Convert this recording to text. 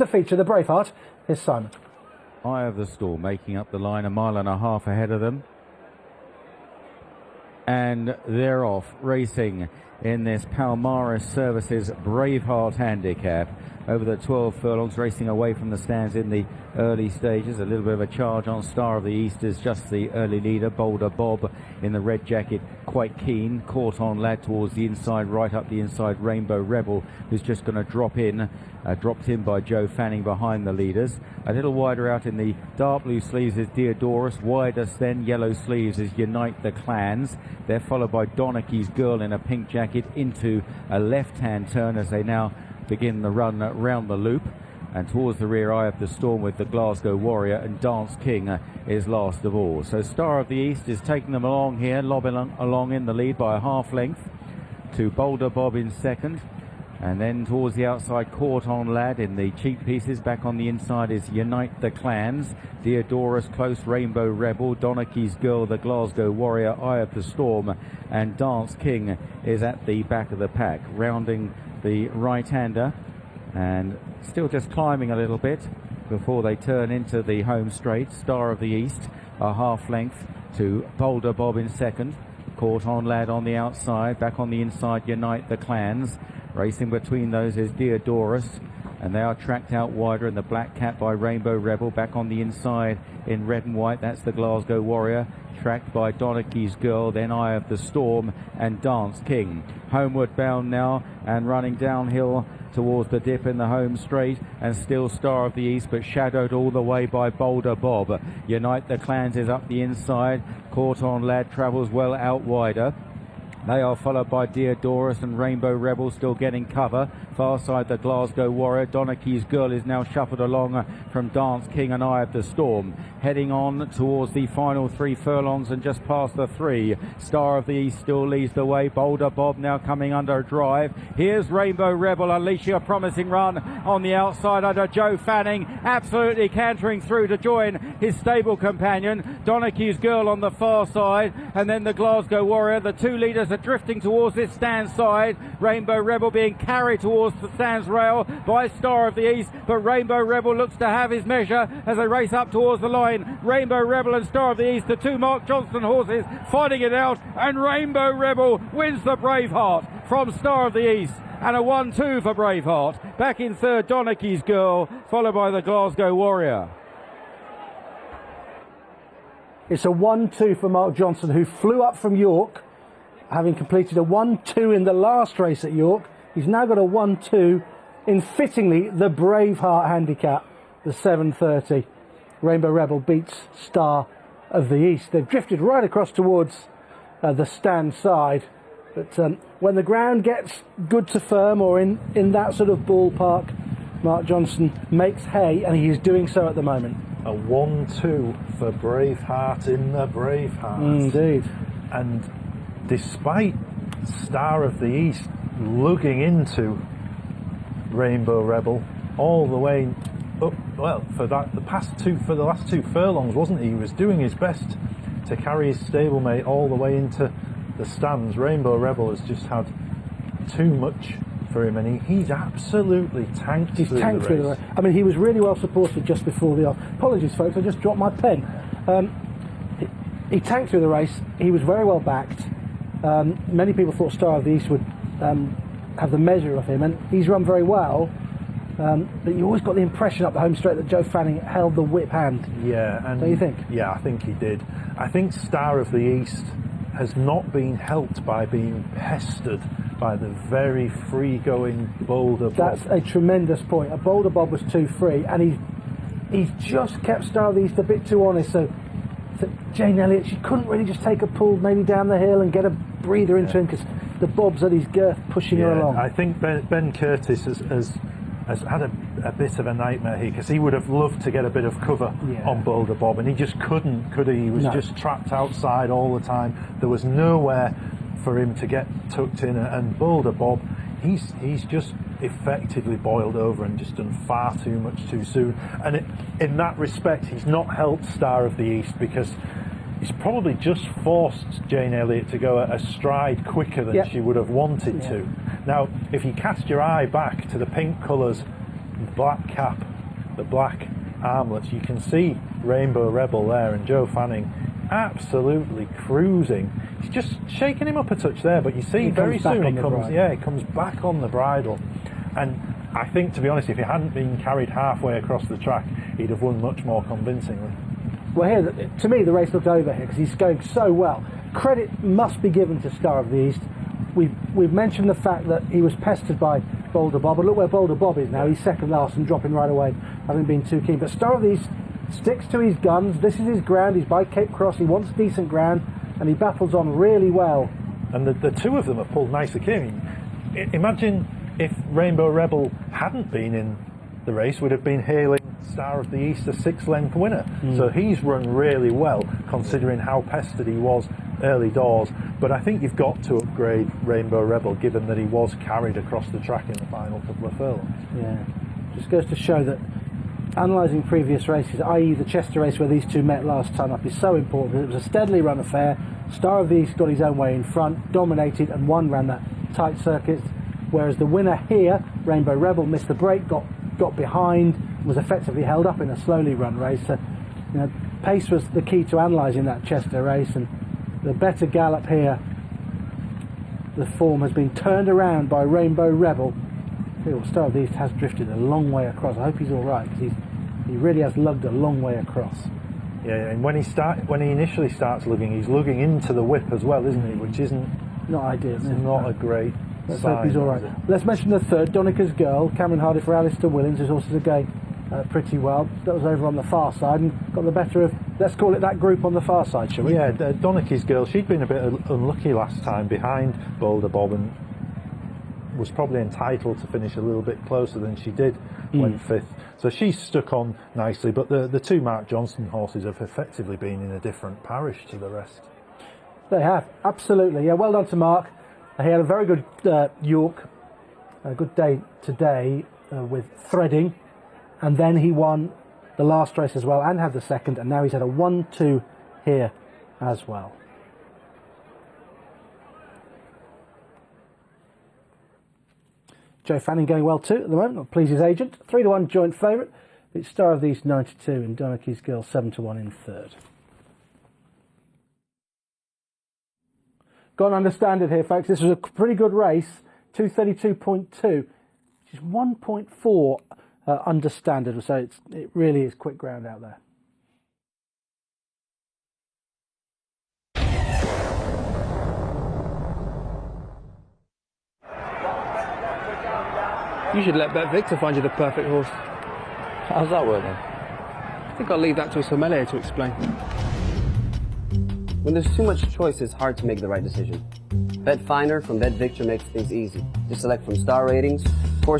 The feature, the Braveheart. Here's Simon. Eye of the Storm making up the line, 1.5 miles ahead of them. And they're off racing in this Palmaris Services Braveheart Handicap over the 12 furlongs, racing away from the stands in the early stages. A little bit of a charge on Star of the East is just the early leader. Boulder Bob in the red jacket, quite keen. Caught on Lad towards the inside, right up the inside. Rainbow Rebel, who's just going to drop in. Dropped in by Joe Fanning behind the leaders. A little wider out in the dark blue sleeves is Deodoros. Widest then yellow sleeves is Unite the Clans. They're followed by Donachie's Girl in a pink jacket into a left-hand turn as they now begin the run round the loop. And towards the rear, Eye of the Storm with the Glasgow Warrior, and Dance King is last of all. So Star of the East is taking them along here, lobbing along in the lead by a half length to Boulder Bob in second. And then towards the outside, Caught on Lad in the cheap pieces. Back on the inside is Unite the Clans. Deodoros close, Rainbow Rebel. Donachie's Girl, the Glasgow Warrior, Eye of the Storm. And Dance King is at the back of the pack, rounding the right-hander. And still just climbing a little bit before they turn into the home straight. Star of the East, a half length to Boulder Bob in second. Caught on Lad on the outside. Back on the inside, Unite the Clans. Racing between those is Deodoros, and they are tracked out wider in the black cap by Rainbow Rebel. Back on the inside in red and white, that's the Glasgow Warrior, tracked by Donachie's Girl, then Eye of the Storm and Dance King. Homeward bound now and running downhill towards the dip in the home straight, and still Star of the East, but shadowed all the way by Boulder Bob. Unite the Clans is up the inside. Caught on Lad travels well out wider. They are followed by Deodoros and Rainbow Rebel still getting cover. Far side the Glasgow Warrior. Donachie's Girl is now shuffled along from Dance King and Eye of the Storm. Heading on towards the final 3 furlongs and just past the 3. Star of the East still leads the way. Boulder Bob now coming under drive. Here's Rainbow Rebel unleashing a promising run on the outside under Joe Fanning. Absolutely cantering through to join his stable companion. Donachie's Girl on the far side. And then the Glasgow Warrior. The 2 leaders are drifting towards this stand side. Rainbow Rebel being carried towards the stands rail by Star of the East, but Rainbow Rebel looks to have his measure as they race up towards the line. Rainbow Rebel and Star of the East, the 2 Mark Johnston horses, fighting it out, and Rainbow Rebel wins the Braveheart from Star of the East. And a 1-2 for Braveheart. Back in third, Donachie's Girl, followed by the Glasgow Warrior. It's a 1-2 for Mark Johnston, who flew up from York, having completed a 1-2 in the last race at York. He's now got a 1-2 in, fittingly, the Braveheart Handicap, the 7:30. Rainbow Rebel beats Star of the East. They've drifted right across towards the stand side. But when the ground gets good to firm, or in that sort of ballpark, Mark Johnston makes hay, and he is doing so at the moment. A 1-2 for Braveheart in the Braveheart. Indeed. And despite Star of the East lugging into Rainbow Rebel all the way up, well, for the last two furlongs, wasn't he? He was doing his best to carry his stablemate all the way into the stands. Rainbow Rebel has just had too much for him, and he's absolutely tanked through the race. I mean, he was really well supported just before the off. Apologies, folks, I just dropped my pen. He tanked through the race. He was very well backed. Many people thought Star of the East would have the measure of him, and he's run very well. But you always got the impression up the home straight that Joe Fanning held the whip hand. Yeah, and don't you think? Yeah, I think he did. I think Star of the East has not been helped by being pestered by the very free-going Boulder Bob. That's a tremendous point. A Boulder Bob was too free, and he's just kept Star of the East a bit too honest. So Jane Elliott, she couldn't really just take a pull maybe down the hill and get a breather into him, because the Bob's at his girth pushing her along. I think Ben Curtis has had a bit of a nightmare here, because he would have loved to get a bit of cover on Boulder Bob, and he just couldn't, could he? He was just trapped outside all the time. There was nowhere for him to get tucked in, and Boulder Bob, he's just effectively boiled over and just done far too much too soon. And in that respect, he's not helped Star of the East, because he's probably just forced Jane Elliott to go a stride quicker than she would have wanted to. Now, if you cast your eye back to the pink colours, black cap the black armlets, you can see Rainbow Rebel there, and Joe Fanning absolutely cruising. He's just shaking him up a touch there, but you see very soon he comes back on the bridle. And I think, to be honest, if he hadn't been carried halfway across the track, he'd have won much more convincingly. Well, here, to me, the race looked over here because he's going so well. Credit must be given to Star of the East. We've mentioned the fact that he was pestered by Boulder Bob, and look where Boulder Bob is now. He's second last and dropping right away, having been too keen. But Star of the East sticks to his guns. This is his ground. He's by Cape Cross. He wants decent ground, and he battles on really well. And the two of them have pulled nicely clear. Imagine if Rainbow Rebel hadn't been in the race, would have been hailing Star of the East a 6-length winner. So he's run really well, considering how pestered he was early doors. But I think you've got to upgrade Rainbow Rebel, given that he was carried across the track in the final couple of furlongs. Yeah, just goes to show that analysing previous races, i.e. the Chester race where these two met last time up, is so important. It was a steadily run affair. Star of the East got his own way in front, dominated and won round that tight circuit, whereas the winner here, Rainbow Rebel, missed the break, got behind, was effectively held up in a slowly run race. So, pace was the key to analysing that Chester race, and the better gallop here, the form has been turned around by Rainbow Rebel. Star of the East has drifted a long way across. I hope he's all right, because he really has lugged a long way across. Yeah, and when he initially starts lugging, he's lugging into the whip as well, isn't he? Which isn't not ideal. It's not a great. Let's hope he's all right. Let's mention the third, Donica's Girl, Cameron Hardy for Alistair Williams, whose horses are going pretty well. That was over on the far side and got the better of, let's call it that group on the far side, shall we? Yeah, Donica's Girl, she'd been a bit unlucky last time behind Boulder Bob and was probably entitled to finish a little bit closer than she did, went fifth. So she's stuck on nicely, but the two Mark Johnston horses have effectively been in a different parish to the rest. They have, absolutely. Yeah, well done to Mark. He had a very good York, a good day today with threading, and then he won the last race as well and had the second, and now he's had a 1-2 here as well. Joe Fanning going well too at the moment, not please his agent. 3-1 joint favourite. It's Star of the East 92 and Donica's Girl 7-1 in third. Got to understand it here, folks. This was a pretty good race, 232.2, which is 1.4 under standard, so it really is quick ground out there. You should let Bet Victor find you the perfect horse. How's that working? I think I'll leave that to a sommelier to explain. When there's too much choice, it's hard to make the right decision. Bet Finder from Bet Victor makes things easy. Just select from star ratings,